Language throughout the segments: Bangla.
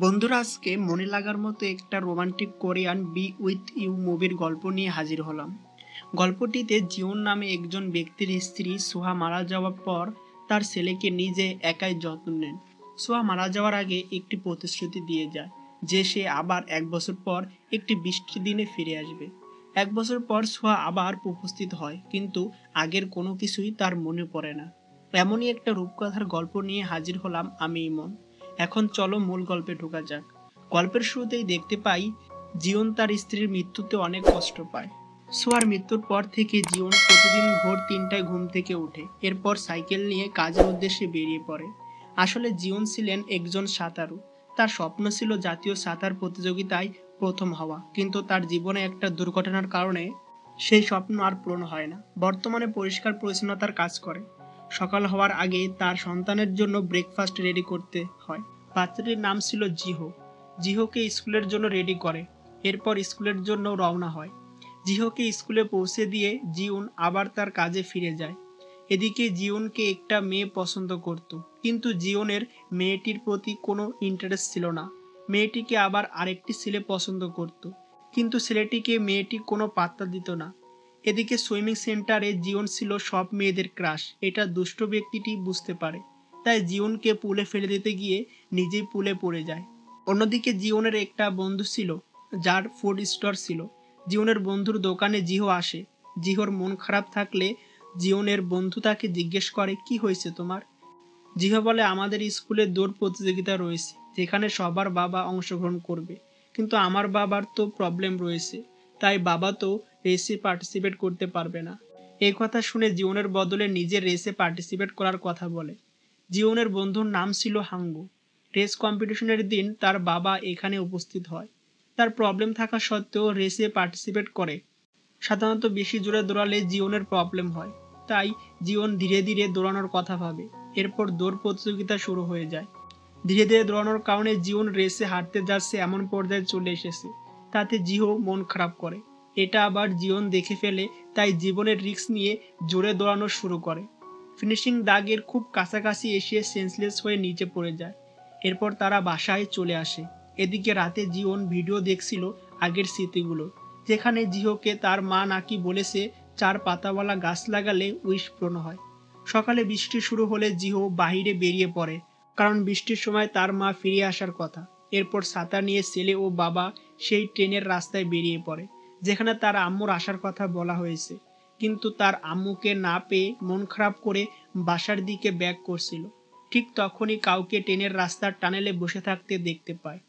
বন্ধুরা, আজকে মনে লাগার মতো একটা romantic Korean be with you মুভির গল্প নিয়ে হাজির হলাম। গল্পটিতে জিওন নামে একজন ব্যক্তির স্ত্রী সোহা মারা যাওয়ার পর তার ছেলেকে নিজে একাই যত্ন নেন। সোহা মারা যাওয়ার আগে একটি প্রতিশ্রুতি দিয়ে যায় যে সে আবার 1 বছর পর একটি বৃষ্টির দিনে ফিরে আসবে। 1 বছর পর সোহা আবার উপস্থিত হয়, কিন্তু আগের কোনো কিছুই তার মনে পড়ে না। এমনই একটা রূপকথার গল্প নিয়ে হাজির হলাম আমি ইমন। এখন চলো মূল গল্পে ঢোকা যাক। গল্পের শুরুতেই দেখতে পাই জিওন তার স্ত্রীর মৃত্যুতে অনেক কষ্ট পায়। সোয়ার মৃত্যুর পর থেকে জিওন প্রতিদিন ভোর 3টায় ঘুম থেকে ওঠে, এরপর সাইকেল নিয়ে কাজের উদ্দেশ্যে বেরিয়ে পড়ে। আসলে জিওন ছিলেন একজন সাঁতারু। তার স্বপ্ন ছিল জাতীয় সাঁতার প্রতিযোগিতায় প্রথম হওয়া, কিন্তু তার জীবনে একটা দুর্ঘটনার কারণে সেই স্বপ্ন আর পূরণ হয় না। বর্তমানে পরিষ্কার পরিচ্ছন্নতার কাজ করে। সকাল হওয়ার আগে তার সন্তানের জন্য ব্রেকফাস্ট রেডি করতে হয়। বাচ্চাটির নাম ছিল জিহো। জিহোকে স্কুলের জন্য রেডি করে, এরপর স্কুলের জন্য রওনা হয়। জিহোকে স্কুলে পৌঁছে দিয়ে জিউন আবার তার কাজে ফিরে যায়। এদিকে জিউনকে একটা মেয়ে পছন্দ করত, কিন্তু জিওনের মেয়েটির প্রতি কোনো ইন্টারেস্ট ছিল না। মেয়েটিকে আবার আরেকটি ছেলে পছন্দ করত, কিন্তু ছেলেটিকে মেয়েটি কোনো পাত্তা দিত না। এদিকে সুইমিং সেন্টারে জিওন ছিল সব মেয়েদের ক্রাশ, এটা দুষ্ট ব্যক্তিটি বুঝতে পারে। তাই জিওনকে পুলে ফেলে দিতে গিয়ে নিজেই পুলে পড়ে যায়। অন্যদিকে জিওনের একটা বন্ধু ছিল যার ফুড স্টোর ছিল। জিওনের বন্ধুর দোকানে জিহো আসে। জিহোর মন খারাপ থাকলে জিওনের বন্ধু তাকে জিজ্ঞেস করে, কি হয়েছে তোমার? জিহো বলে, আমাদের স্কুলে দৌড় প্রতিযোগিতা রয়েছে যেখানে সবার বাবা অংশগ্রহণ করবে, কিন্তু আমার বাবার তো প্রবলেম রয়েছে, তাই বাবা তো রেসে পার্টিসিপেট করতে পারবে না। এই কথা শুনে জিওনের বদলে নিজের রেসে পার্টিসিপেট করার কথা বলে। জিওনের বন্ধুর নাম ছিল হাঙ্গু। রেস কম্পিটিশনের দিন তার বাবা এখানে উপস্থিত হয়। তার প্রবলেম থাকা সত্ত্বেও রেসে পার্টিসিপেট করে। সাধারণত বেশি জোরে দৌড়ালে জিওনের প্রবলেম হয়, তাই জিওন ধীরে ধীরে দৌড়ানোর কথা ভাবে। এরপর দৌড় প্রতিযোগিতা শুরু হয়ে যায়। ধীরে ধীরে দৌড়ানোর কারণে জিওন রেসে হাঁটতে যাচ্ছে এমন পর্যায়ে চলে এসেছে, তাতে জিহো মন খারাপ করে। এটা আবার জিওন দেখে ফেলে, তাই জীবনের রিস্ক নিয়ে জোরে দৌড়ানো শুরু করে। ফিনিশিং দাগের খুব কাছাকাছি এসে সেন্সলেস হয়ে নিচে পড়ে যায়। এরপর তারা বাসায় চলে আসে। এদিকে রাতে জিওন ভিডিও দেখছিল আগের স্মৃতিগুলো, যেখানে জিহোকে তার মা নাকি বলেছে 4 পাতাওয়ালা গাছ লাগালে উইশ পূরণ হয়। সকালে বৃষ্টি শুরু হলে জিহো বাহিরে বেরিয়ে পড়ে, কারণ বৃষ্টির সময় তার মা ফিরে আসার কথা। এরপর ছাতা নিয়ে ছেলে ও বাবা সেই ট্রেনের রাস্তায় বেরিয়ে পড়ে যেখানে তার আম্মুর আসার কথা বলা হয়েছে, কিন্তু তার আম্মুকে না পেয়ে মন খারাপ করে বাসার দিকে ব্যাক করছিল। ঠিক তখনই কাউকে ট্রেনের রাস্তার টানেলে বসে থাকতে দেখতে পায়।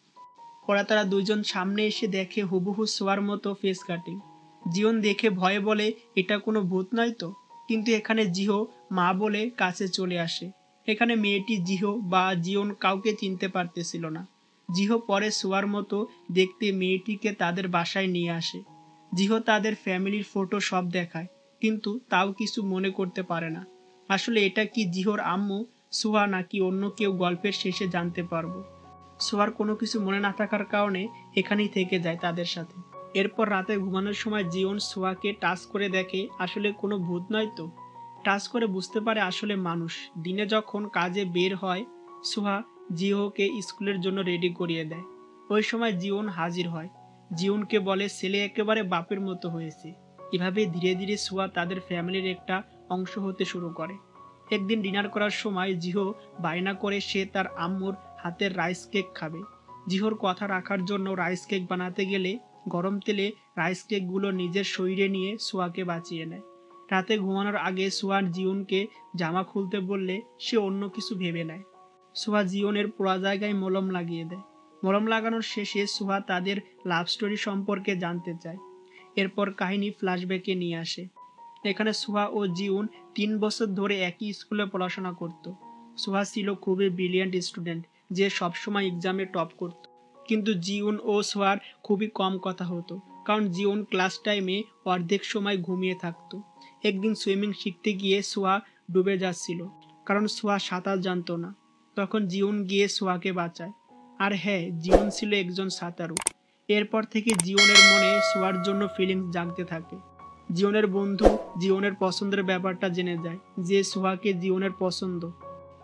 পরে তারা দুইজন সামনে এসে দেখে হুবহু সোয়ার মতো ফেস কাটিং। জিওন দেখে ভয়ে বলে, এটা কোনো ভূত নয় তো? কিন্তু এখানে জিহো মা বলে কাছে চলে আসে। এখানে মেয়েটি জিহো বা জিওন কাউকে চিনতে পারতেছিল না। জিহো পরে সোয়ার মতো দেখতে মেয়েটিকে তাদের বাসায় নিয়ে আসে। জিহো তাদের ফ্যামিলির ফটো সব দেখায়, কিন্তু তাও কিছু মনে করতে পারে না। আসলে এটা কি জিহোর আম্মু সোয়া নাকি অন্য কেউ, গল্পের শেষে জানতে পারবো। সোয়ার কোনো কিছু মনে না থাকার কারণে এখানেই থেকে যায় তাদের সাথে। এরপর রাতে ঘুমানোর সময় জিওন সোয়াকে টাচ করে দেখে আসলে কোনো ভূত নয় তো। টাচ করে বুঝতে পারে আসলে মানুষ। দিনে যখন কাজে বের হয়, সোয়া জিওকে স্কুলের জন্য রেডি করিয়ে দেয়। ওই সময় জিওন হাজির হয়। জিওনকে বলে ছেলে একেবারে বাপের মতো হয়েছে। এভাবে ধীরে ধীরে সোয়া তাদের ফ্যামিলির একটা অংশ হতে শুরু করে। একদিন ডিনার করার সময় জিহো বায়না করে সে তার আম্মুর হাতের রাইস কেক খাবে। জিহোর কথা রাখার জন্য রাইস কেক বানাতে গেলে গরম তেলে রাইস কেকগুলো নিজের শরীরে নিয়ে সোয়াকে বাঁচিয়ে নেয়। রাতে ঘুমানোর আগে সোয়া জিওনকে জামা খুলতে বললে সে অন্য কিছু ভেবে নেয়। সোয়া জিওনের পোড়া জায়গায় মলম লাগিয়ে দেয়। মলম লাগানোর শেষে সোয়া তাদের লাভ স্টোরি সম্পর্কে জানতে চায়। এরপর কাহিনী ফ্ল্যাশব্যাকে নিয়ে আসে। এখানে সোহা ও জিউন 3 বছর ধরে একই স্কুলে পড়াশোনা করত। সোহা ছিল খুবই ব্রিলিয়ান্ট স্টুডেন্ট, যে সবসময় এক্সামে টপ করত। কিন্তু জিউন ও সোহার খুবই কম কথা হতো, কারণ জিউন ক্লাস টাইমে অর্ধেক সময় ঘুমিয়ে থাকতো। একদিন সুইমিং শিখতে গিয়ে সোহা ডুবে যাচ্ছিল, কারণ সোহা সাঁতার জানতো না। তখন জিউন গিয়ে সোহাকে বাঁচায়। আর হ্যাঁ, জিউন ছিল একজন সাঁতারু। এরপর থেকে জিওনের মনে সোয়ার জন্য ফিলিংস জাগতে থাকে। জিওনের বন্ধু জিওনের পছন্দের ব্যাপারটা জেনে যায়, যে সোহাকে জিওনের পছন্দ।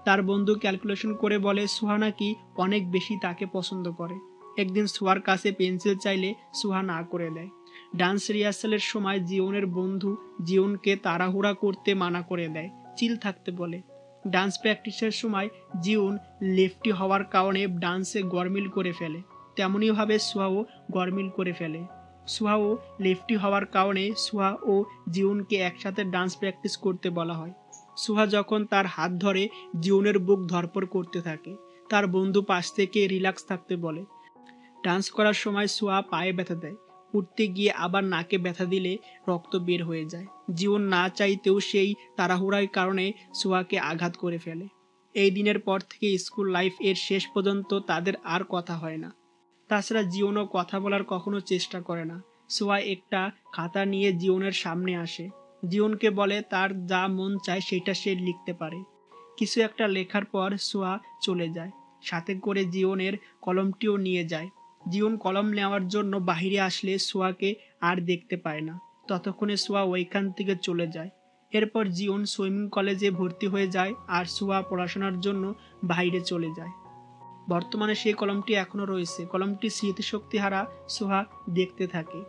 তার বন্ধু ক্যালকুলেশন করে বলে সুহা নাকি অনেক বেশি তাকে পছন্দ করে। একদিন সুহার কাছে পেন্সিল চাইলে সুহা না করে দেয়। ডান্স রিহার্সালের সময় জিওনের বন্ধু জিওনকে তাড়াহুড়া করতে মানা করে দেয়, চিল থাকতে বলে। ডান্স প্র্যাকটিসের সময় জিওন লেফটি হওয়ার কারণে ডান্সে গরমিল করে ফেলে, তেমনইভাবে সুহাও গরমিল করে ফেলে। সুহাও লেফটি হওয়ার কারণে সুহা ও জিওনকে একসাথে ডান্স প্র্যাকটিস করতে বলা হয়। সুহা যখন তার হাত ধরে জিওনের বুক ধরপড় করতে থাকে। তার বন্ধু পাশ থেকে রিল্যাক্স থাকতে বলে। ডান্স করার সময় সুহা পায়ে ব্যথা দেয়, উঠতে গিয়ে আবার নাকে ব্যথা দিলে রক্ত বের হয়ে যায়। জীবন না চাইতেও সেই তাড়াহুড়ার কারণে সুহাকে আঘাত করে ফেলে। এই দিনের পর থেকে স্কুল লাইফ এর শেষ পর্যন্ত তাদের আর কথা হয় না। তাছাড়া জিওনও কথা বলার কখনো চেষ্টা করে না। সুহা একটা খাতা নিয়ে জিওনের সামনে আসে, জিওনকে বলে তার যা মন চায় সেটা সে লিখতে পারে। কিছু একটা লেখার পর সুহা চলে যায়, সাথে করে জিওনের কলমটিও নিয়ে যায়। জিওন কলম নেওয়ার জন্য বাহিরে আসলে সুহাকে আর দেখতে পায় না। ততক্ষণে সুহা ওইখান থেকে চলে যায়। এরপর জিওন সুইমিং কলেজে ভর্তি হয়ে যায় আর সুহা পড়াশোনার জন্য বাইরে চলে যায়। বর্তমানে সেই কলমটি এখনো রয়েছে। কলমটি স্মৃতিশক্তি হারা সুহা দেখতে থাকে।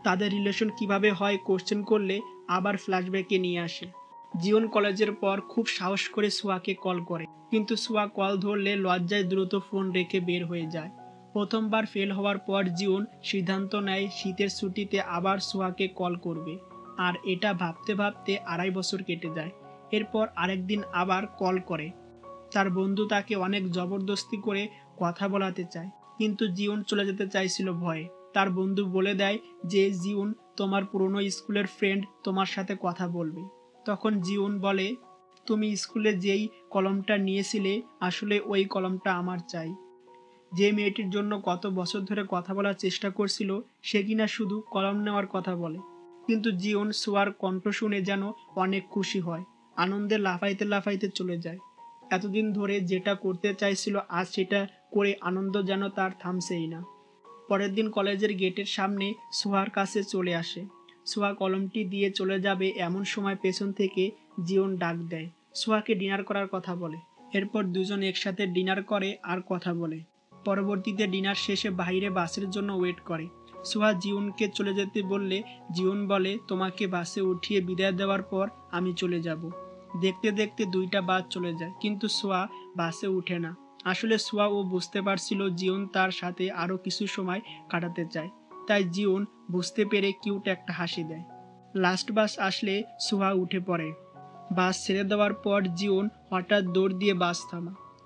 তাদের রিলেশন কিভাবে হয় কোশ্চেন করলে আবার ফ্ল্যাশব্যাকে নিয়ে আসে। জিওন কলেজের পর খুব সাহস করে সুহাকে কল করে, কিন্তু সুহা কল ধরলে লজ্জায় দ্রুত ফোন রেখে বের হয়ে যায়। প্রথমবার ফেল হওয়ার পর জিওন সিদ্ধান্ত নেয় শীতের ছুটিতে আবার সুহাকে কল করবে। আর এটা ভাবতে ভাবতে 2.5 বছর কেটে যায়। এরপর আরেকদিন আবার কল করে। তার বন্ধু তাকে অনেক জবরদস্তি করে কথা বলাতে চায়, কিন্তু জিওন চলে যেতে চাইছিল ভয়ে। তার বন্ধু বলে দেয় যে জিওন তোমার পুরনো স্কুলের ফ্রেন্ড, তোমার সাথে কথা বলবে। তখন জিওন বলে, তুমি স্কুলে যেই কলমটা নিয়েছিলে আসলে ওই কলমটা আমার চাই। যে মেয়েটির জন্য কত বছর ধরে কথা বলার চেষ্টা করছিল সে কিনা শুধু কলম নেওয়ার কথা বলে। কিন্তু জিওন সুয়ার কণ্ঠ শুনে যেন অনেক খুশি হয়, আনন্দে লাফাইতে লাফাইতে চলে যায়। এতদিন ধরে যেটা করতে চাইছিল আজ সেটা করে আনন্দ যেন তার থামছেই না। পরের দিন কলেজের গেটের সামনে সুহার কাছে চলে আসে। সুহা কলমটি দিয়ে চলে যাবে এমন সময় পেছন থেকে জিওন ডাক দেয়, সুহাকে ডিনার করার কথা বলে। এরপর দুজন একসাথে ডিনার করে আর কথা বলে। পরবর্তীতে ডিনার শেষে বাইরে বাসের জন্য ওয়েট করে। সুহা জিওনকে চলে যেতে বললে জিওন বলে, তোমাকে বাসে উঠিয়ে বিদায় দেওয়ার পর আমি চলে যাব। দেখতে দেখতে 2টা বাস চলে যায়, কিন্তু সুহা বাসে উঠে না। আসলে সুহা ও বুঝতে পারছিল জিওন তার সাথে আরও কিছু সময় কাটাতে চায়, তাই জিওন বুঝতে পেরে কিউট একটা হাসি দেয়। লাস্ট বাস আসলে সুহা উঠে পড়ে। বাস ছেড়ে দেওয়ার পর জিওন হঠাৎ দৌড় দিয়ে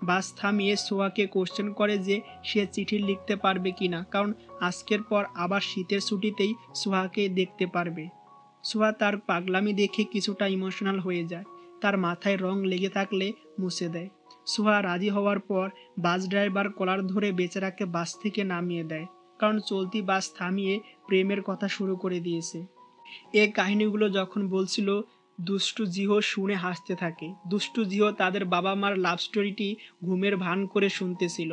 বাস থামিয়ে সুহাকে কোশ্চেন করে যে সে চিঠি লিখতে পারবে কিনা, কারণ আজকের পর আবার শীতের ছুটিতেই সুহাকে দেখতে পারবে। সুহা তার পাগলামি দেখে কিছুটা ইমোশনাল হয়ে যায়। তার মাথায় রং লেগে থাকলে মুছে দেয়। সুহা রাজি হওয়ার পর বাস ড্রাইভার কলার ধরে বেচারাকে বাস থেকে নামিয়ে দেয়, কারণ চলতি বাস থামিয়ে প্রেমের কথা শুরু করে দিয়েছে। এই কাহিনীগুলো যখন বলছিল দুষ্টু জিহো শুনে হাসতে থাকে। দুষ্টু জিহো তাদের বাবা মার লাভ স্টোরিটি ঘুমের ভান করে শুনতেছিল।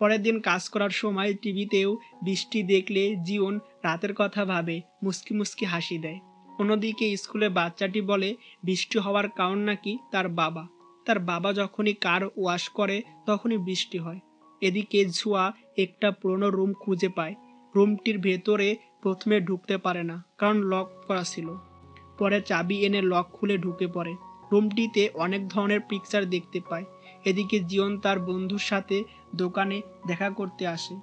পরের দিন কাজ করার সময় টিভিতেও বৃষ্টি দেখলে জিওন রাতের কথা ভাবে, মুস্কি মুস্কি হাসি দেয়। অন্যদিকে স্কুলে বাচ্চাটি বলে বৃষ্টি হওয়ার কারণ নাকি তার বাবা যখনই কার ওয়াশ করে তখনই বৃষ্টি হয়। এদিকে ঝুয়া একটা পুরনো রুম খুঁজে পায়। রুমটির ভেতরে প্রথমে ঢুকতে পারে না, কারণ লক করা ছিল। পরে চাবি এনে লক খুলে ঢুকে পড়ে। রুমটিতে অনেক ধরনের পিকচার দেখতে পায়। এদিকে জিওন তার বন্ধুর সাথে দোকানে দেখা করতে আসে।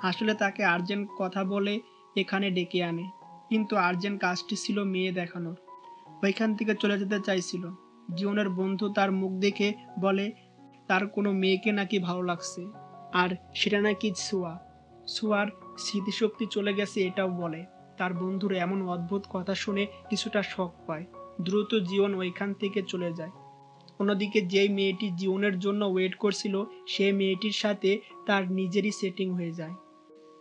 আসলে তাকে আর্জেন্ট কথা বলে এখানে ডেকে আনে, কিন্তু আর্জেন্ট কাজটি ছিল মেয়ে দেখানোর। ওইখান থেকে চলে যেতে চাইছিল। জিওনের বন্ধু তার মুখ দেখে বলে তার কোনো মেয়েকে নাকি ভালো লাগছে, আর সেটা নাকি সুয়ার স্মৃতিশক্তি চলে গেছে এটাও বলে। তার বন্ধুর এমন অদ্ভুত কথা শুনে কিছুটা শক পায়। দ্রুত জিওন ওইখান থেকে চলে যায়। অন্যদিকে যেই মেয়েটি জিওনের জন্য ওয়েট করছিল সেই মেয়েটির সাথে তার নিজেরই সেটিং হয়ে যায়।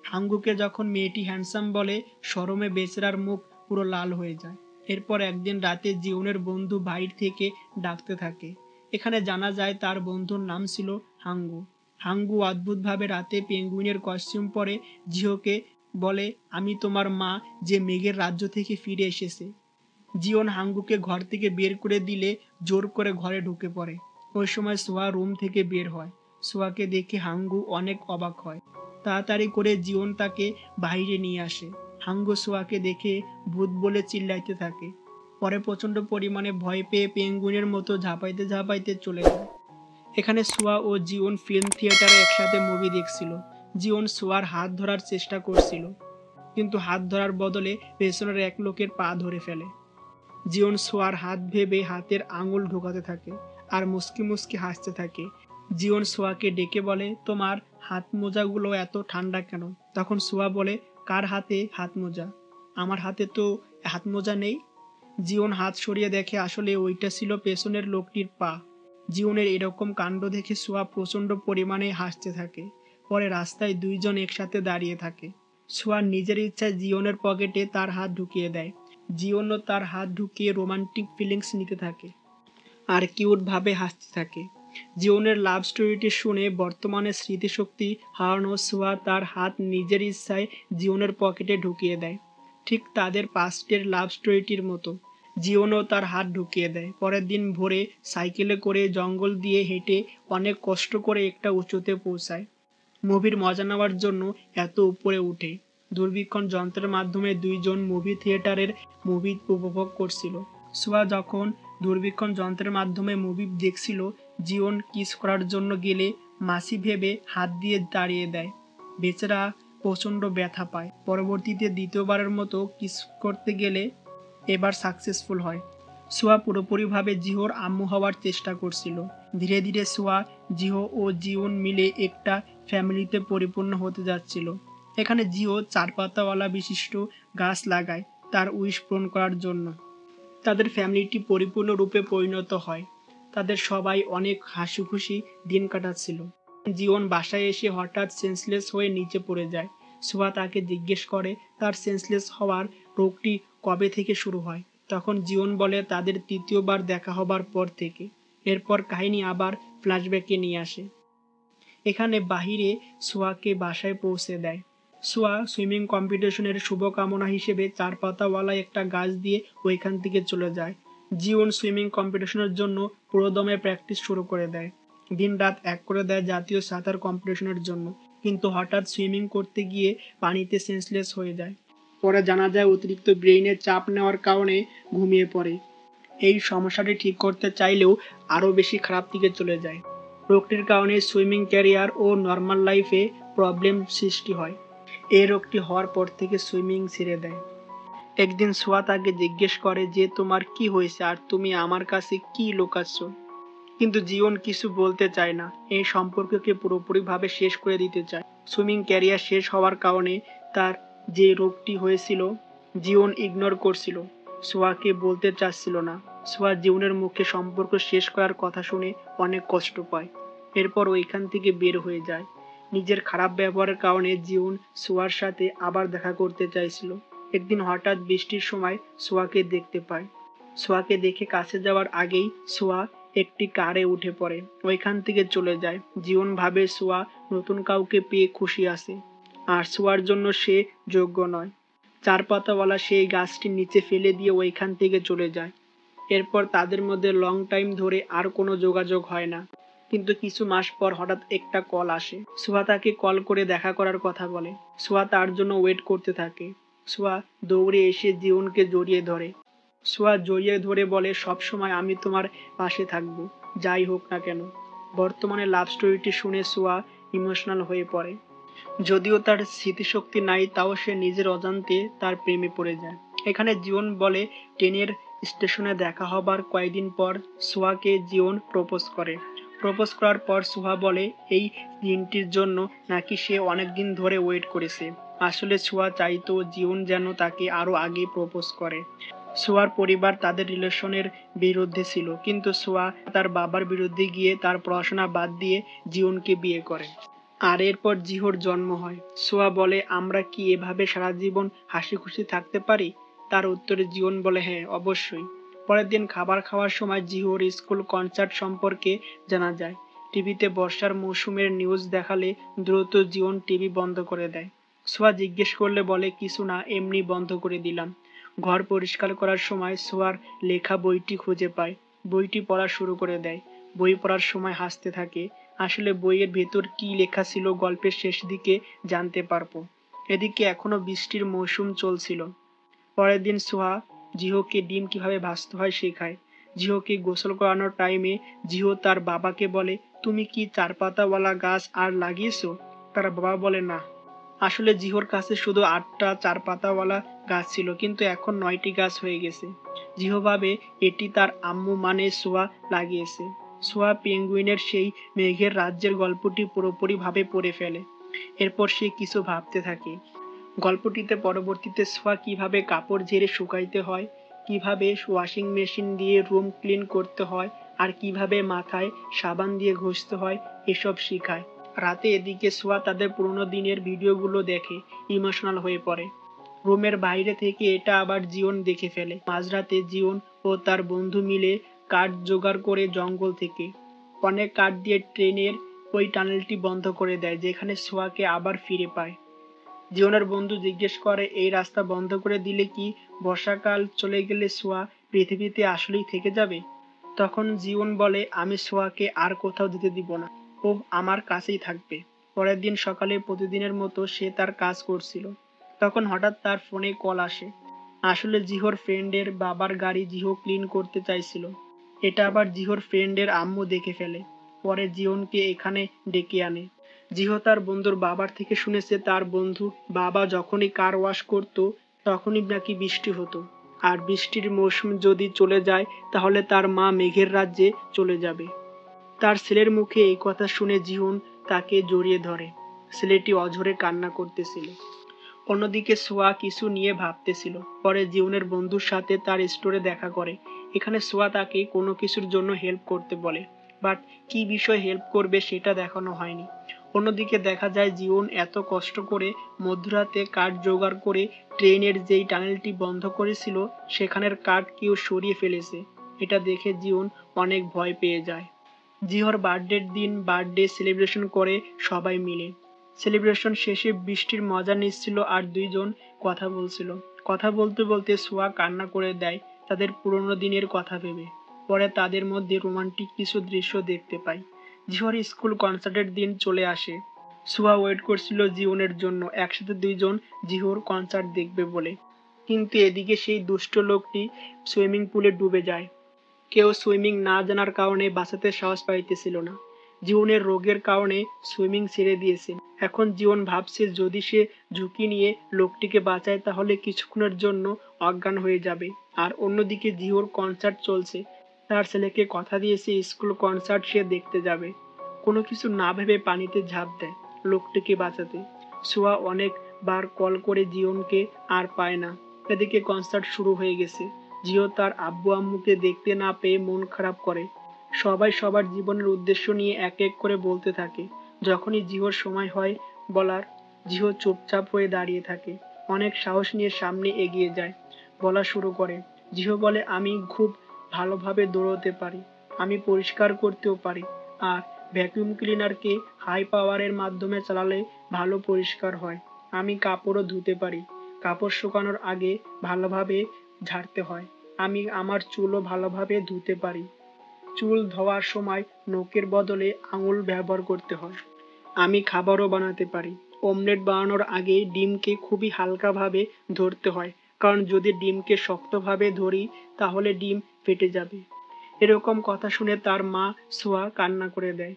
হাঙ্গুকে যখন মেয়েটি হ্যান্ডসাম বলে শরমে বেচারার মুখ পুরো লাল হয়ে যায়। এরপর একদিন রাতে জিওনের বন্ধু বাইরে থেকে ডাকতে থাকে। এখানে জানা যায় তার বন্ধুর নাম ছিল হাঙ্গু অদ্ভুতভাবে রাতে পেঙ্গুইনের কস্টিউম পরে জিওকে বলে, আমি তোমার মা যে মেঘের রাজ্য থেকে ফিরে এসেছে। জিওন হাঙ্গুকে ঘর থেকে বের করে দিলে জোর করে ঘরে ঢুকে পড়ে। ওই সময় সোয়া রুম থেকে বের হয়। সোয়াকে দেখে হাঙ্গু অনেক অবাক হয়। তাড়াতাড়ি করে জিওন তাকে বাইরে নিয়ে আসে। হাঙ্গু সোয়াকে দেখে ভূত বলে চিল্লাইতে থাকে। পরে প্রচণ্ড পরিমাণে ভয় পেয়ে পেঙ্গুইনের মতো ঝাঁপাইতে ঝাঁপাইতে চলে যায়। এখানে সোয়া ও জিওন ফিল্ম থিয়েটারে একসাথে মুভি দেখছিল। জিওন সোয়ার হাত ধরার চেষ্টা করছিল, কিন্তু হাত ধরার বদলে পেছনের এক লোকের পা ধরে ফেলে। জিওন সোয়ার হাত ভেবে হাতের আঙুল ঢোকাতে থাকে আর মুস্কি মুস্কি হাসতে থাকে। জিওন সোয়াকে ডেকে বলে, তোমার হাত মোজাগুলো এত ঠান্ডা কেন? তখন সোয়া বলে, কার হাতে হাত মোজা? আমার হাতে তো হাত মোজা নেই। জিওন হাত সরিয়ে দেখে আসলে ওইটা ছিল পেছনের লোকটির পা। জিওনের এরকম কাণ্ড দেখে সোয়া প্রচণ্ড পরিমাণে হাসতে থাকে। পরে রাস্তায় দুইজন একসাথে দাঁড়িয়ে থাকে। সোয়া নিজের ইচ্ছায় জিওনের পকেটে তার হাত ঢুকিয়ে দেয়। জিওনও তার হাত ঢুকিয়ে রোমান্টিক ফিলিংস নিতে থাকে আর কিউটভাবে হাসতে থাকে। জিওনের লাভ স্টোরিটি শুনে বর্তমানে স্মৃতিশক্তি হারানো সোয়া তার হাত নিজের ইচ্ছায় জিওনের পকেটে ঢুকিয়ে দেয়, ঠিক তাদের পাস্টের লাভ স্টোরিটির মতো। জিওনও তার হাত ঢুকিয়ে দেয়। পরের দিন ভোরে সাইকেলে করে জঙ্গল দিয়ে হেঁটে অনেক কষ্ট করে একটা উঁচুতে পৌঁছায়। মুভির মজা নেওয়ার জন্য এত উপরে উঠে। দূরবীক্ষণ যন্ত্রের মাধ্যমে দুইজন মুভি থিয়েটারের মুভি উপভোগ করছিল। সোয়া যখন দূরবীক্ষণ যন্ত্রের মাধ্যমে মুভি দেখছিল, জিওন কিস করার জন্য গেলে মাসি ভেবে হাত দিয়ে দাঁড়িয়ে দেয়। বেচারা প্রচণ্ড ব্যথা পায়। পরবর্তীতে দ্বিতীয়বারের মতো কিস করতে গেলে এবার সাকসেসফুল হয়। সোয়া পুরোপুরিভাবে জিহোর আম্মু হওয়ার চেষ্টা করছিল। ধীরে ধীরে সোয়া, জিহো ও জিওন মিলে একটা ফ্যামিলিতে পরিপূর্ণ হতে যাচ্ছিল। এখানে জিও 4 পাতাওয়ালা বিশিষ্ট গাছ লাগায় তার উইশ পূরণ করার জন্য। তাদের ফ্যামিলিটি পরিপূর্ণরূপে পরিণত হয়। তাদের সবাই অনেক হাসি খুশি দিন কাটাচ্ছিল। জিওন বাসায় এসে হঠাৎ সেন্সলেস হয়ে নিচে পড়ে যায়। সোয়া তাকে জিজ্ঞেস করে তার সেন্সলেস হওয়ার রোগটি কবে থেকে শুরু হয়। তখন জিওন বলে তাদের তৃতীয়বার দেখা হবার পর থেকে। এরপর কাহিনী আবার ফ্ল্যাশব্যাকে নিয়ে আসে। এখানে বাহিরে সোয়াকে বাসায় পৌঁছে দেয়। সোয়া সুইমিং কম্পিটিশনের শুভকামনা হিসেবে 4 পাতাওয়ালা একটা গাছ দিয়ে ওইখান থেকে চলে যায়। জিওন সুইমিং কম্পিটিশনের জন্য পুরোদমে প্র্যাকটিস শুরু করে দেয়। দিন রাত এক করে দেয় জাতীয় সাঁতার কম্পিটিশনের জন্য, কিন্তু হঠাৎ সুইমিং করতে গিয়ে পানিতে সেন্সলেস হয়ে যায়। পরে জানা যায় অতিরিক্ত ব্রেইনের চাপ নেওয়ার কারণে ঘুমিয়ে পড়ে। এই সমস্যাটি ঠিক করতে চাইলেও আরও বেশি খারাপ দিকে চলে যায়। রোগটির কারণে সুইমিং ক্যারিয়ার ও নর্মাল লাইফে প্রবলেম সৃষ্টি হয়। এই রোগটি হওয়ার পর থেকে সুইমিং ছেড়ে দেয়। একদিন সোয়া তাকে জিজ্ঞেস করে যে তোমার কি হয়েছে আর তুমি আমার কাছে কি লুকাচ্ছ? কিন্তু জিওন কিছু বলতে চায় না। এই সম্পর্ককে পুরোপুরিভাবে শেষ করে দিতে চায়। সুইমিং ক্যারিয়ার শেষ হওয়ার কারণে তার যে রোগটি হয়েছিল জিওন ইগনোর করছিল, সোয়াকে বলতে চাচ্ছিল না। সোয়া জিওনের মুখে সম্পর্ক শেষ করার কথা শুনে অনেক কষ্ট পায়। এরপর ওইখান থেকে বের হয়ে যায়। নিজের খারাপ ব্যবহারের কারণে জিওন সোয়ার সাথে আবার দেখা করতে চাইছিল। একদিন হঠাৎ বৃষ্টির সময় সোয়াকে দেখতে পায়। সোয়াকে দেখে কাছে যাওয়ার আগেই সোয়া একটি কারে উঠে পড়ে, ওইখান থেকে চলে যায়। জিওন ভাবে সোয়া নতুন কাউকে পেয়ে খুশি আছে, আর সোয়ার জন্য সে যোগ্য নয়। 4 পাতাওয়ালা সেই গাছটি নিচে ফেলে দিয়ে ওইখান থেকে চলে যায়। এরপর তাদের মধ্যে লং টাইম ধরে আর কোনো যোগাযোগ হয় না। কিন্তু কিছু মাস পর হঠাৎ একটা কল আসে। সোয়া তাকে কল করে দেখা করার কথা বলে। সোয়া তার জন্য ওয়েট করতে থাকে। সোয়া দৌড়ে এসে জিওনকে জড়িয়ে ধরে। সোয়া জড়িয়ে ধরে বলে, সব সময় আমি তোমার পাশে থাকবো, যাই হোক না কেন। বর্তমানে লাভ স্টোরিটি শুনে সোয়া ইমোশনাল হয়ে পড়ে। যদিও তার স্মৃতিশক্তি নাই, তাও সে নিজের অজান্তে তার প্রেমে পড়ে যায়। এখানে জিওন বলে ট্রেনের স্টেশনে দেখা হবার কয়েকদিন পর সোয়াকে জিওন প্রপোজ করে। প্রপোজ করার পর সোয়া বলে এই দিনটির জন্য নাকি সে অনেক দিন ধরে ওয়েট করেছে। আসলে সোয়া চাইতো জিওন যেন তাকে আরো আগে প্রপোজ করে। সোয়ার পরিবার তাদের রিলেশনের বিরুদ্ধে ছিল, কিন্তু সোয়া তার বাবার বিরুদ্ধে গিয়ে তার পড়াশোনা বাদ দিয়ে জিওনকে বিয়ে করে। আর এরপর জিহোর জন্ম হয়। সোয়া বলে, আমরা কি এভাবে সারা জীবন হাসি খুশি থাকতে পারি? তার উত্তরে জিওন বলে, হ্যাঁ অবশ্যই। পরের দিন খাবার খাওয়ার সময় জিহোর স্কুল কনসার্ট সম্পর্কে জানা যায়। টিভিতে বর্ষার মৌসুমের নিউজ দেখালে দ্রুত জিওন টিভি বন্ধ করে দেয়। সোয়া জিজ্ঞেস করলে বলে, কিছু না, এমনি বন্ধ করে দিলাম। ঘর পরিষ্কার করার সময় সোয়ার লেখা বইটি খুঁজে পায়। বইটি পড়া শুরু করে দেয়। বই পড়ার সময় হাসতে থাকে। আসলে বইয়ের ভেতর কি লেখা ছিল গল্পের শেষ দিকে জানতে পারবো। এদিকে এখনো বৃষ্টির মৌসুম চলছিল। পরের দিন সোহা জিহোকে ডিম কিভাবে ভাজতে হয় শেখায়। জিহোকে গোসল করানোর টাইমে জিহো তার বাবাকে বলে, তুমি কি 4 পাতাওয়ালা গাছ আর লাগিয়েছো? তার বাবা বলে, না। আসলে জিহোর কাছে শুধু 8টা 4 পাতাওয়ালা গাছ ছিল, কিন্তু এখন 9টি গাছ হয়ে গেছে। জিহো ভাবে এটি তার আম্মু মানে সোয়া লাগিয়েছে। সোয়া পেঙ্গুইনের সেই মেঘের রাজ্যের গল্পটি পুরোপুরি ভাবে পড়ে ফেলে। এরপর সে কিছু ভাবতে থাকে। গল্পটিতে পরবর্তীতে সোয়া কিভাবে কাপড় ঝেড়ে শুকাইতে হয়, কিভাবে ওয়াশিং মেশিন দিয়ে রুম ক্লিন করতে হয়, আর কিভাবে মাথায় সাবান দিয়ে ঘষতে হয় এসব শিখায়। রাতে এদিকে সোয়া তাদের পুরোনো দিনের ভিডিওগুলো দেখে ইমোশনাল হয়ে পড়ে। রুমের বাইরে থেকে এটা আবার জিওন দেখে ফেলে। মাঝরাতে জিওন ও তার বন্ধু মিলে কাঠ জোগাড় করে জঙ্গল থেকে অনেক কাঠ দিয়ে ট্রেনের ওই টানেলটি বন্ধ করে দেয়, যেখানে সোয়াকে আবার ফিরে পায়। জিওনের বন্ধু জিজ্ঞেস করে, এই রাস্তা বন্ধ করে দিলে কি বর্ষাকাল চলে গেলে সোয়া পৃথিবীতে আসলেই থেকে যাবে? তখন জিওন বলে, আমি সোয়াকে আর কোথাও যেতে দিব না, ও আমার কাছেই থাকবে। পরের দিন সকালে প্রতিদিনের মতো সে তার কাজ করছিল। তখন হঠাৎ তার ফোনে কল আসে। আসলে জিহোর ফ্রেন্ডের বাবার গাড়ি জিহো ক্লিন করতে চাইছিল। এটা আবার জিহোর ফ্রেন্ডের আম্মু দেখে ফেলে। পরে জিওনকে এখানে ডেকে আনে। জিহো তার বন্ধুর বাবার থেকে শুনেছে তার বন্ধু বাবা যখনই কার ওয়াশ করত তখনই নাকি বৃষ্টি হতো, আর বৃষ্টির মৌসুম যদি চলে যায় তাহলে তার মা মেঘের রাজ্যে চলে যাবে। তার ছেলের মুখে এই কথা শুনে জিহন তাকে জড়িয়ে ধরে। ছেলেটি অঝরে কান্না করতেছিল। অন্যদিকে সোয়া কিছু নিয়ে ভাবতেছিল। পরে জিওনের বন্ধুর সাথে তার স্টোরে দেখা করে। এখানে সোয়া তাকে কোনো কিছুর জন্য হেল্প করতে বলে, বাট কি বিষয়ে হেল্প করবে সেটা দেখানো হয়নি। অন্যদিকে দেখা যায় জিওন এত কষ্ট করে মধ্যরাতে কাঠ জোগাড় করে ট্রেনের যেই টানেলটি বন্ধ করেছিল সেখানের কাঠ কেউ সরিয়ে ফেলেছে। এটা দেখে জিওন অনেক ভয় পেয়ে যায়। জিহোর বার্থডের দিন বার্থডে সেলিব্রেশন করে সবাই মিলে। সেলিব্রেশন শেষে বৃষ্টির মজা নিচ্ছিল আর দুইজন কথা বলছিল। কথা বলতে বলতে সোয়া কান্না করে দেয় তাদের পুরনো দিনের কথা ভেবে। পরে তাদের মধ্যে রোমান্টিক কিছু দৃশ্য দেখতে পায়। জিহোর স্কুল কনসার্টের দিন চলে আসে। সোয়া ওয়েট করছিল জিওনের জন্য একসাথে দুইজন জিহোর কনসার্ট দেখবে বলে। কিন্তু এদিকে সেই দুষ্ট লোকটি সুইমিং পুলে ডুবে যায়। কেউ সুইমিং না জানার কারণে বাঁচাতে সাহস পাইতেছিল না। জীবনের রোগের কারণে সুইমিং ছেড়ে দিয়েছে। এখন জীবন ভাবছে যদি সে ঝুঁকি নিয়ে লোকটিকে বাঁচায় তাহলে কিছুক্ষণের জন্য অজ্ঞান হয়ে যাবে। আর অন্যদিকে জিওর কনসার্ট চলছে। তার ছেলেকে কথা দিয়েছে স্কুল কনসার্ট সে দেখতে যাবে। কোনো কিছু না ভেবে পানিতে ঝাঁপ দেয় লোকটিকে বাঁচাতে। সোয়া অনেকবার কল করে জিওনকে আর পায় না। এদিকে কনসার্ট শুরু হয়ে গেছে। জিও তার আব্বু আম্মুকে দেখতে না পেয়ে মন খারাপ করে। সবাই সবার জীবনের উদ্দেশ্য নিয়ে এক এক করে বলতে থাকে। যখনই জিওর সময় হয় বলার, জিও চুপচাপ হয়ে দাঁড়িয়ে থাকে। অনেক সাহস নিয়ে সামনে এগিয়ে যায়, বলা শুরু করে। জিও বলে, আমি খুব ভালোভাবে দৌড়তে পারি, আমি পরিষ্কার করতেও পারি, আর ভ্যাকুয়াম ক্লিনারকে হাই পাওয়ারের মাধ্যমে চালালে ভালো পরিষ্কার হয়। আমি কাপড়ও ধুতে পারি, কাপড় শুকানোর আগে ভালোভাবে ঝাড়তে হয়। আমি আমার চুলও ভালোভাবে ধুতে পারি, চুল ধোয়ার সময় নখের বদলে আঙুল ব্যবহার করতে হয়। আমি খাবারও বানাতে পারি। অমলেট বানানোর আগে ডিমকে খুবই হালকাভাবে ধরতে হয়, কারণ যদি ডিমকে শক্তভাবে ধরি তাহলে ডিম ফেটে যাবে। এরকম কথা শুনে তার মা সোয়া কান্না করে দেয়।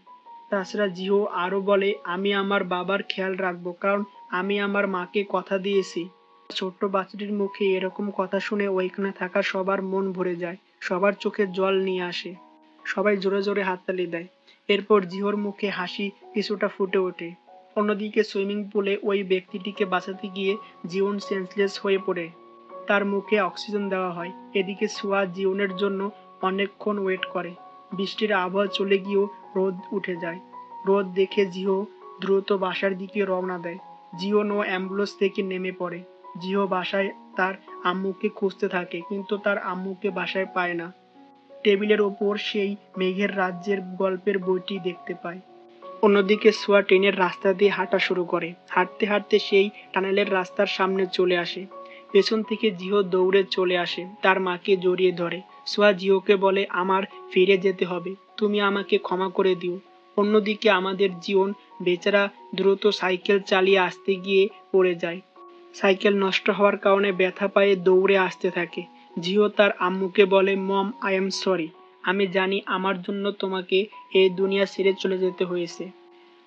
তাছাড়া জিহো আরো বলে, আমি আমার বাবার খেয়াল রাখবো, কারণ আমি আমার মাকে কথা দিয়েছি। ছোট্ট বাচ্চাটির মুখে এরকম কথা শুনে ওইখানে থাকা সবার মন ভরে যায়, সবার চোখে জল নিয়ে আসে। সবাই জোরে জোরে হাততালি দেয়। এরপর জিহোর মুখে হাসি কিছুটা ফুটে ওঠে। অন্যদিকে সুইমিং পুলে ওই ব্যক্তিটিকে বাঁচাতে গিয়ে জিওন সেন্সলেস হয়ে পড়ে। তার মুখে অক্সিজেন দেওয়া হয়। এদিকে সোয়া জিওনের জন্য অনেকক্ষণ ওয়েট করে। বৃষ্টির আবহাওয়া চলে গিয়েও রোদ উঠে যায়। রোদ দেখে জিহো দ্রুত বাসার দিকে রওনা দেয়। জিওন ও অ্যাম্বুলেন্স থেকে নেমে পড়ে। জিহো বাসায় তার আম্মুকে খুঁজতে থাকে, কিন্তু তার আম্মুকে বাসায় পায় না। টেবিলের ওপর সেই মেঘের রাজ্যের গল্পের বইটি দেখতে পায়। অন্যদিকে সোয়া ট্রেনের রাস্তা দিয়ে হাঁটা শুরু করে। হাঁটতে হাঁটতে সেই টানেলের রাস্তার সামনে চলে আসে। পেছন থেকে জিহো দৌড়ে চলে আসে, তার মাকে জড়িয়ে ধরে। সোয়া জিহোকে বলে, আমার ফিরে যেতে হবে, তুমি আমাকে ক্ষমা করে দিও। অন্যদিকে আমাদের জীবন বেচারা দ্রুত সাইকেল চালিয়ে আসতে গিয়ে পড়ে যায়। সাইকেল নষ্ট হওয়ার কারণে ব্যথা পায়ে দৌড়ে আসতে থাকে। জিও তার আম্মুকে বলে, মম, আই এম সরি। আমি জানি আমার জন্য তোমাকে এই দুনিয়া ছেড়ে চলে যেতে হয়েছে।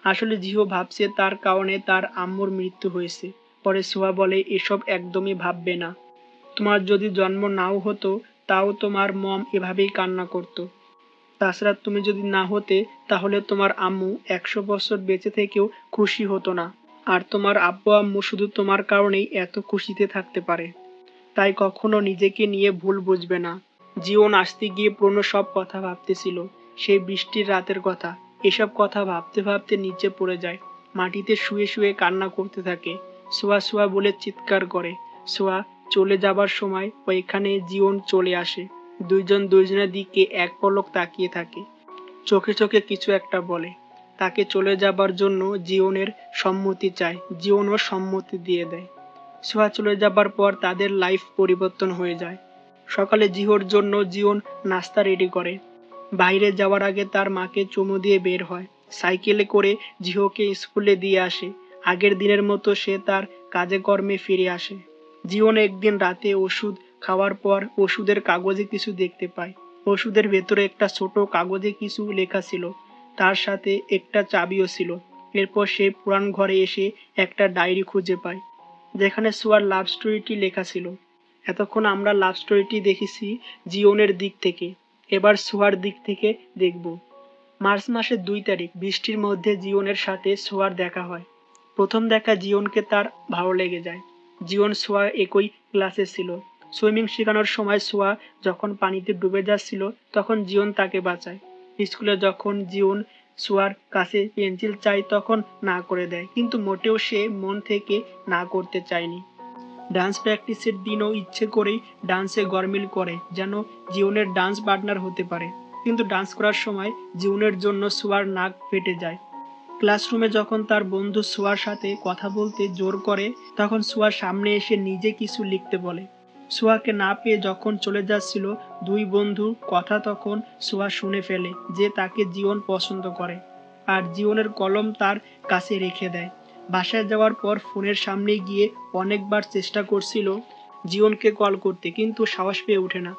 আসলে জিও ভাবছে তার কারণে তার আম্মুর মৃত্যু হয়েছে। পরে সোয়া বলে, এসব একদমই ভাববে না। তোমার যদি জন্ম নাও হতো তাও তোমার মম এভাবেই কান্না করতো। তাছাড়া তুমি যদি না হতে তাহলে তোমার আম্মু 100 বছর বেঁচে থেকেও খুশি হতো না। আর তোমার আব্বু আম্মু শুধু তোমার কারণেই এত খুশিতে থাকতে পারে। তাই কখনো নিজেকে নিয়ে ভুল বুঝবে না। জীবন আসতে গিয়ে পুরনো সব কথা ভাবতেছিল, সেই বৃষ্টির রাতের কথা। এসব কথা ভাবতে ভাবতে নিচে পড়ে যায়। মাটিতে শুয়ে শুয়ে কান্না করতে থাকে। সোয়া সোয়া বলে চিৎকার করে। সোয়া চলে যাবার সময় ওইখানে জীবন চলে আসে। দুইজন দুইজনের দিকে এক পলক তাকিয়ে থাকে। চোখে চোখে কিছু একটা বলে। তাকে চলে যাবার জন্য জীবনের সম্মতি চায়। জীবনও সম্মতি দিয়ে দেয়। সোয়া চলে যাবার পর তাদের লাইফ পরিবর্তন হয়ে যায়। সকালে জিহোর জন্য জীবন নাস্তা রেডি করে। বাইরে যাওয়ার আগে তার মাকে চুমু দিয়ে বের হয়। সাইকেলে করে জিহোকে স্কুলে দিয়ে আসে। আগের দিনের মতো সে তার কাজে কর্মে ফিরে আসে। জীবন একদিন রাতে ওষুধ খাওয়ার পর ওষুধের কাগজে কিছু দেখতে পায়। ওষুধের ভেতরে একটা ছোট কাগজে কিছু লেখা ছিল। তার সাথে একটা চাবিও ছিল। এরপর সে পুরান ঘরে এসে একটা ডায়েরি খুঁজে পায়, যেখানে সোয়ার লাভ স্টোরিটি লেখা ছিল। এতক্ষণ আমরা লাভ স্টোরিটি দেখেছি জিওনের দিক থেকে, এবার সোয়ার দিক থেকে দেখব। মার্চ মাসের 2 তারিখ বৃষ্টির মধ্যে জিওনের সাথে সোয়ার দেখা হয়। প্রথম দেখা জিওনকে তার ভালো লেগে যায়। জিওন সোয়া একই ক্লাসে ছিল। সুইমিং শেখানোর সময় সোয়া যখন পানিতে ডুবে যাচ্ছিল তখন জিওন তাকে বাঁচায়। স্কুলে যখন জিওন সোয়ার কাছে পেন্সিল চায় তখন না করে দেয়, কিন্তু মোটেও সে মন থেকে না করতে চায়নি। ডান্স প্র্যাকটিসের দিনও ইচ্ছে করেই ডান্সে গরমিল করে, যেন জিওনের ডান্স পার্টনার হতে পারে। কিন্তু ডান্স করার সময় জিওনের জন্য সোয়ার নাক ফেটে যায়। ক্লাসরুমে যখন তার বন্ধু সোয়ার সাথে কথা বলতে জোর করে তখন সোয়ার সামনে এসে নিজে কিছু লিখতে বলে। সোয়াকে না পেয়ে যখন চলে যাচ্ছিল দুই বন্ধুর কথা, তখন সোয়া শুনে ফেলে যে তাকে জীবন পছন্দ করে, আর জীবনের কলম তার কাছে রেখে দেয়। বাসায় যাওয়ার পর ফোনের সামনে গিয়ে অনেকবার চেষ্টা করছিল জীবনকে কল করতে, কিন্তু সাহস পেয়ে ওঠে না।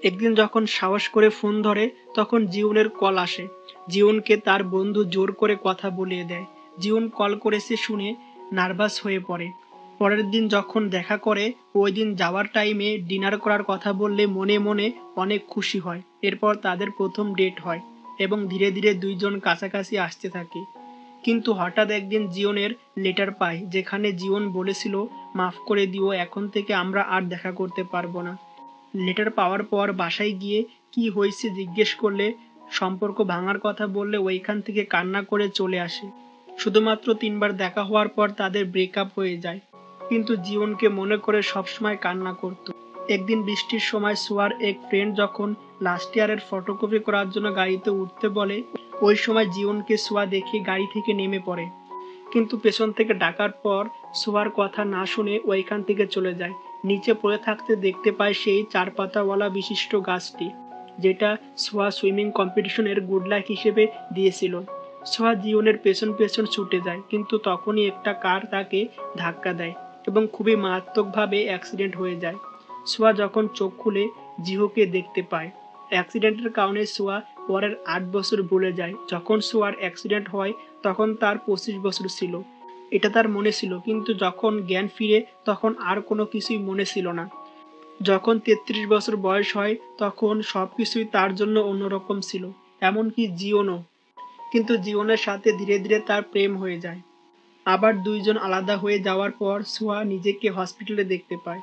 একদিন যখন সাহস করে ফোন ধরে তখন জীবনের কল আসে। জীবনকে তার বন্ধু জোর করে কথা বলিয়ে দেয়। জীবন কল করেছে শুনে নার্ভাস হয়ে পড়ে। পরের দিন যখন দেখা করে, ওই দিন যাওয়ার টাইমে ডিনার করার কথা বললে মনে মনে অনেক খুশি হয়। এরপর তাদের প্রথম ডেট হয় এবং ধীরে ধীরে দুইজন কাছাকাছি আসতে থাকে। কিন্তু হঠাৎ একদিন জীবনের লেটার পায়, যেখানে জীবন বলেছিল, মাফ করে দিও, এখন থেকে আমরা আর দেখা করতে পারবো না। লেটার পাওয়ার পর বাসায় গিয়ে কি হয়েছে জিজ্ঞেস করলে, সম্পর্ক ভাঙার কথা বললে ওইখান থেকে কান্না করে চলে আসে। শুধুমাত্র 3বার দেখা হওয়ার পর তাদের ব্রেকআপ হয়ে যায়, কিন্তু জীবনকে মনে করে সবসময় কান্না করত। একদিন বৃষ্টির সময় সোয়ার এক ফ্রেন্ড যখন লাস্ট ইয়ারের ফটোকপি করার জন্য গাড়িতে উঠতে বলে, ওই সময় জীবনকে সোয়া দেখে গাড়ি থেকে নেমে পড়ে, কিন্তু পেছন থেকে ডাকার পর সোয়ার কথা না শুনে ওইখান থেকে চলে যায়। নিচে পড়ে থাকতে দেখতে পায় সেই 4 পাতাওয়ালা বিশিষ্ট গাছটি, যেটা সোয়া সুইমিং কম্পিটিশনের গুড লাক হিসেবে দিয়েছিল। সোয়া জীবনের পেছন পেছন ছুটে যায়, কিন্তু তখনই একটা কার তাকে ধাক্কা দেয় এবং খুবই মারাত্মকভাবে অ্যাক্সিডেন্ট হয়ে যায়। সোয়া যখন চোখ খুলে জিহোকে দেখতে পায়। অ্যাক্সিডেন্টের কারণে সোয়া পরের 8 বছর ভুলে যায়। যখন সোয়ার অ্যাক্সিডেন্ট হয় তখন তার 25 বছর ছিল। এটা তার মনে ছিল, কিন্তু যখন জ্ঞান ফিরে তখন আর কোনো কিছুই মনে ছিল না। যখন 33 বছর বয়স হয় তখন সবকিছুই তার জন্য অন্যরকম ছিল, এমনকি জীবনও। কিন্তু জীবনের সাথে ধীরে ধীরে তার প্রেম হয়ে যায়। আবার দুইজন আলাদা হয়ে যাওয়ার পর সোয়া নিজেকে হসপিটালে দেখতে পায়।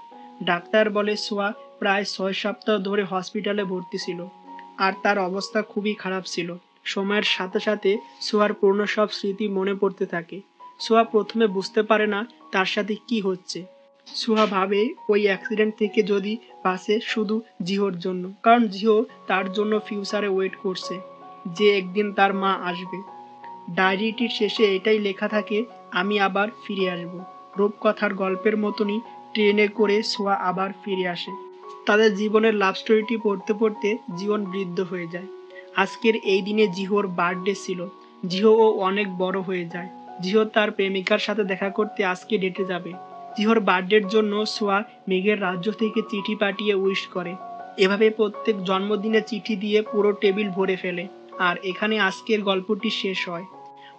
ডাক্তার বলে সোয়া প্রায় 6 সপ্তাহ ধরে হসপিটালে ভর্তি ছিল, আর তার অবস্থা খুবই খারাপ ছিল। সময়ের সাথে সাথে সোয়ার পুরনো সব স্মৃতি মনে পড়তে থাকে। সোয়া প্রথমে বুঝতে পারে না তার সাথে কি হচ্ছে। সোয়া ভাবে ওই অ্যাক্সিডেন্ট থেকে যদি বাঁচে শুধু জিহোর জন্য, কারণ জিহো তার জন্য ফিউচারে ওয়েট করছে, যে একদিন তার মা আসবে। ডায়েরিটির শেষে এটাই লেখা থাকে, আমি আবার ফিরে আসব। রূপকথার গল্পের মতনই ট্রেনে করে সোয়া আবার ফিরে আসে। তাদের জীবনের লাভ স্টোরিটি পড়তে পড়তে জীবন বৃদ্ধ হয়ে যায়। আজকের এই দিনে জিহোর বার্থডে ছিল। জিহোও অনেক বড় হয়ে যায়। জিহো তার প্রেমিকার সাথে দেখা করতে আজকে ডেটে যাবে। জিহোর বার্থডের জন্য সোয়া মেঘের রাজ্য থেকে চিঠি পাঠিয়ে উইশ করে। এভাবে প্রত্যেক জন্মদিনে চিঠি দিয়ে পুরো টেবিল ভরে ফেলে। আর এখানে আজকের গল্পটি শেষ হয়।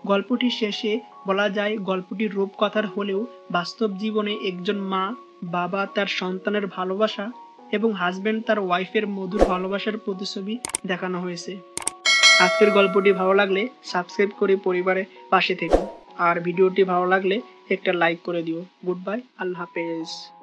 গল্পটির শেষে বলা যায় গল্পটির রূপকথার হলেও বাস্তব জীবনে একজন মা বাবা তার সন্তানের ভালোবাসা এবং হাজবেন্ড তার ওয়াইফের মধুর ভালোবাসার প্রতিছবি দেখানো হয়েছে। আজকের গল্পটি ভালো লাগলে সাবস্ক্রাইব করে পরিবারের পাশে থেকো। আর ভিডিওটি ভালো লাগলে একটা লাইক করে দিও। গুড বাই, আল্লাহ হাফেজ।